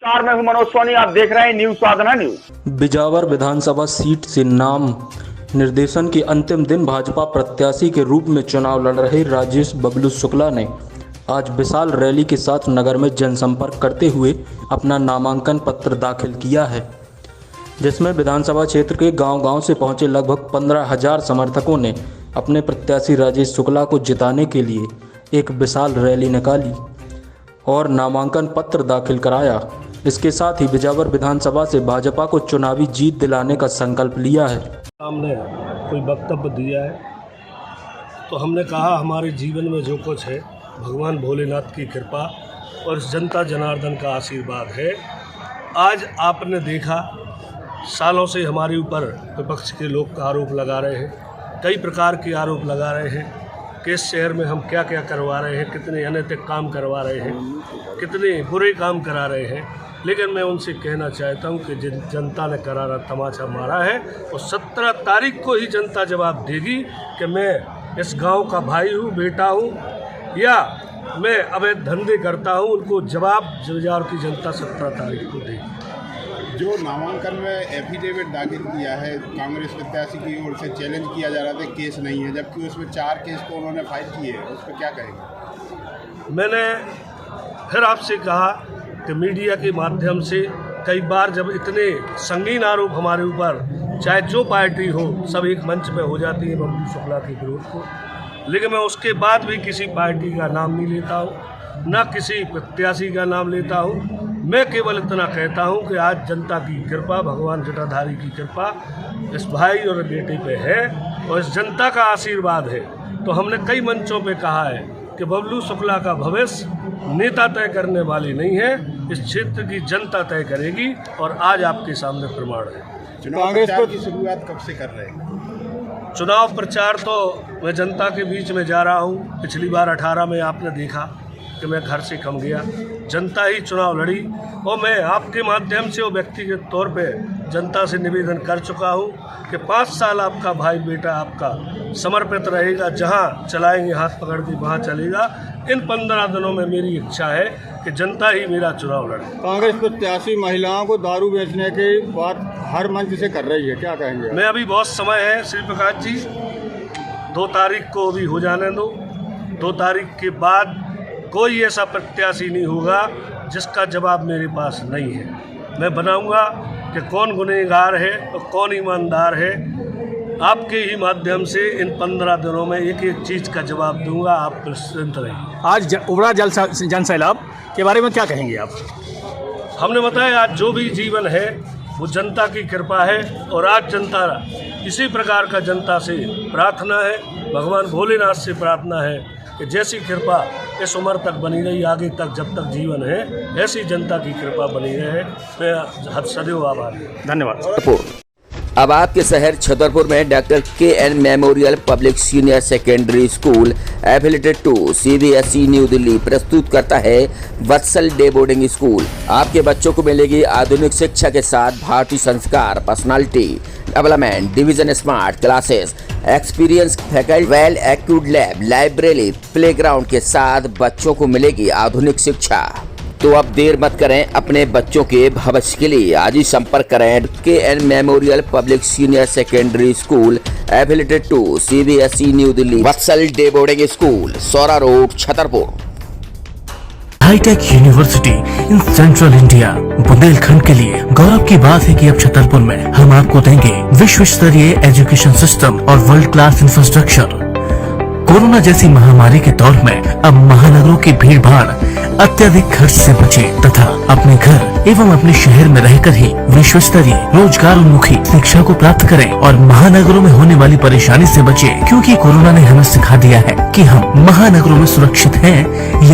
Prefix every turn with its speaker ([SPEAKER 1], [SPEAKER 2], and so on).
[SPEAKER 1] नमस्कार, मैं हूं मनोज सोनी। आप देख रहे हैं न्यूज साधना न्यूज।
[SPEAKER 2] बिजावर विधानसभा सीट से नाम निर्देशन के अंतिम दिन भाजपा प्रत्याशी के रूप में चुनाव लड़ रहे राजेश बबलू शुक्ला ने आज विशाल रैली के साथ नगर में जनसंपर्क करते हुए अपना नामांकन पत्र दाखिल किया है, जिसमें विधानसभा क्षेत्र के गांव-गांव से पहुंचे लगभग 15,000 समर्थकों ने अपने प्रत्याशी राजेश शुक्ला को जिताने के लिए एक विशाल रैली निकाली और नामांकन पत्र दाखिल कराया। इसके साथ ही बिजावर विधानसभा से भाजपा को चुनावी जीत दिलाने का संकल्प लिया है।
[SPEAKER 3] हमने कोई वक्तव्य दिया है तो हमने कहा हमारे जीवन में जो कुछ है भगवान भोलेनाथ की कृपा और जनता जनार्दन का आशीर्वाद है। आज आपने देखा सालों से हमारे ऊपर विपक्ष के लोग आरोप लगा रहे हैं, कई प्रकार के आरोप लगा रहे हैं कि इस शहर में हम क्या क्या करवा रहे हैं, कितने अनैतिक काम करवा रहे हैं, कितने बुरे काम करा रहे हैं। लेकिन मैं उनसे कहना चाहता हूं कि जिन जनता ने करारा तमाचा मारा है और 17 तारीख को ही जनता जवाब देगी कि मैं इस गांव का भाई हूं, बेटा हूं या मैं अवैध धंधे करता हूं। उनको जवाब बिजावर की जनता 17 तारीख को देगी।
[SPEAKER 4] जो नामांकन में एफिडेविट दाखिल किया है कांग्रेस प्रत्याशी की ओर से चैलेंज किया जा रहा था, केस नहीं है, जबकि उसमें 4 केस को उन्होंने फाइल किए हैं, उस पर क्या कहेंगे?
[SPEAKER 3] मैंने फिर आपसे कहा कि मीडिया के माध्यम से कई बार जब इतने संगीन आरोप हमारे ऊपर, चाहे जो पार्टी हो, सब एक मंच पे हो जाती है बबलू शुक्ला के विरोध को, लेकिन मैं उसके बाद भी किसी पार्टी का नाम नहीं लेता हूँ, न किसी प्रत्याशी का नाम लेता हूँ। मैं केवल इतना कहता हूं कि आज जनता की कृपा, भगवान जटाधारी की कृपा इस भाई और बेटे पे है और इस जनता का आशीर्वाद है। तो हमने कई मंचों पे कहा है कि बबलू शुक्ला का भविष्य नेता तय करने वाली नहीं है, इस क्षेत्र की जनता तय करेगी और आज आपके सामने प्रमाण है।
[SPEAKER 4] चुनाव प्रचार की शुरुआत कब से कर रहे हैं?
[SPEAKER 3] चुनाव प्रचार तो मैं जनता के बीच में जा रहा हूँ। पिछली बार 18 में आपने देखा कि मैं घर से कम गया, जनता ही चुनाव लड़ी और मैं आपके माध्यम से और व्यक्तिगत तौर पे जनता से निवेदन कर चुका हूं कि 5 साल आपका भाई बेटा आपका समर्पित रहेगा, जहां चलाएंगे हाथ पकड़ के वहां चलेगा। इन 15 दिनों में मेरी इच्छा है कि जनता ही मेरा चुनाव लड़े।
[SPEAKER 5] कांग्रेस प्रत्याशी महिलाओं को दारू बेचने की बात हर मंच से कर रही है, क्या कहेंगे?
[SPEAKER 3] मैं अभी बहुत समय है श्री प्रकाश जी, 2 तारीख को भी हो जाने दो। 2 तारीख के बाद कोई ऐसा प्रत्याशी नहीं होगा जिसका जवाब मेरे पास नहीं है। मैं बनाऊंगा कि कौन गुनहगार है और कौन ईमानदार है। आपके ही माध्यम से इन 15 दिनों में एक एक चीज़ का जवाब दूंगा। आप निश्चिंत रहिए।
[SPEAKER 6] आज उबरा जन सैलाब के बारे में क्या कहेंगे आप?
[SPEAKER 3] हमने बताया आज जो भी जीवन है वो जनता की कृपा है और आज जनता इसी प्रकार का जनता से प्रार्थना है, भगवान भोलेनाथ से प्रार्थना है कि जैसी कृपा इस उम्र तक बनी रही, आगे तक जब तक जीवन है, ऐसी जनता की कृपा बनी रहे। मैं सदैव आभारी हूँ।
[SPEAKER 6] धन्यवाद।
[SPEAKER 7] अब आपके शहर छतरपुर में doctor KN memorial public senior secondary school affiliated to CBSE New Delhi प्रस्तुत करता है वत्सल डे बोर्डिंग स्कूल। आपके बच्चों को मिलेगी आधुनिक शिक्षा के साथ भारतीय संस्कार, personality development, division smart classes, experience faculty, well accrued lab, library, playground के साथ बच्चों को मिलेगी आधुनिक शिक्षा। तो अब देर मत करें, अपने बच्चों के भविष्य के लिए आज ही संपर्क करें KN memorial public senior secondary school affiliated to CBSE New Delhi, Vatsal day boarding school, Saura road, Chhatarpur.
[SPEAKER 8] Hi tech university in central India Bundelkhand के लिए गौरव की बात है कि अब छतरपुर में हम आपको देंगे विश्व स्तरीय एजुकेशन सिस्टम और वर्ल्ड क्लास इंफ्रास्ट्रक्चर। कोरोना जैसी महामारी के दौर में अब महानगरों की भीड़ भाड़ अत्यधिक खर्च से बचे तथा अपने घर एवं अपने शहर में रहकर ही विश्व स्तरीय रोजगार उन्मुखी शिक्षा को प्राप्त करें और महानगरों में होने वाली परेशानी से बचे, क्योंकि कोरोना ने हमें सिखा दिया है कि हम महानगरों में सुरक्षित हैं या